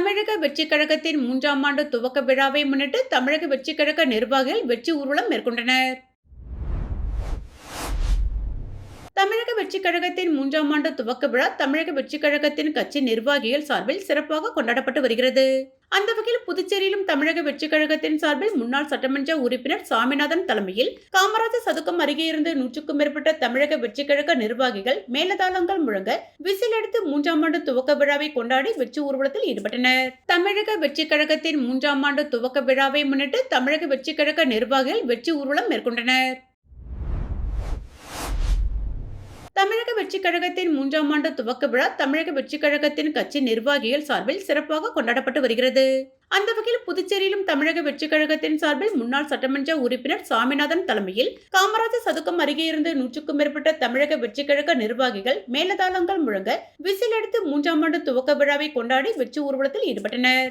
தமிழக வெற்றிக் கழகத்தின் 3ஆம் ஆண்டு துவக்க விழாவை முன்னிட்டு தமிழக வெற்றிக் கழக நிர்வாகிகள் வெற்றி ஊர்வலம் மேற்கொண்டனர். தமிழக வெற்றிக் கழகத்தின் 3ஆம் ஆண்டு துவக்க விழா தமிழக வெற்றிக் கழகத்தின் கட்சி நிர்வாகிகள் சார்பில் சிறப்பாக கொண்டாடப்பட்டு வருகிறது. அந்த வகையில் புதுச்சேரியிலும் தமிழக வெற்றிக் கழகத்தின் சார்பில் முன்னாள் சட்டமன்ற உறுப்பினர் சாமிநாதன் தலைமையில் காமராஜர் சதுக்கம் அருகே இருந்து 100க்கும் மேற்பட்ட தமிழக வெற்றிக் கழக நிர்வாகிகள் மேலதாளங்கள் முழங்க விசில் எடுத்து 3ஆம் ஆண்டு துவக்க விழாவை கொண்டாடி வெற்றி ஊர்வலத்தில் ஈடுபட்டனர். தமிழக வெற்றிக் கழகத்தின் 3ஆம் ஆண்டு துவக்க விழாவை முன்னிட்டு தமிழக வெற்றிக் கழக நிர்வாகிகள் வெற்றி ஊர்வலம் மேற்கொண்டனர். தமிழக வெற்றிக் கழகத்தின் 3ஆம் ஆண்டு துவக்க விழா தமிழக வெற்றிக் கழகத்தின் கட்சி நிர்வாகிகள் சார்பில் சிறப்பாக கொண்டாடப்பட்டு வருகிறது. அந்த வகையில் புதுச்சேரியிலும் தமிழக வெற்றிக் கழகத்தின் சார்பில் முன்னாள் சட்டமன்ற உறுப்பினர் சாமிநாதன் தலைமையில் காமராஜர் சதுக்கம் அருகே இருந்து 100க்கும் மேற்பட்ட தமிழக வெற்றிக் கழக நிர்வாகிகள் மேலதாளங்கள் முழங்க விசில் எடுத்து 3ஆம் ஆண்டு துவக்க விழாவை கொண்டாடி வெற்றி ஊர்வலத்தில் ஈடுபட்டனர்.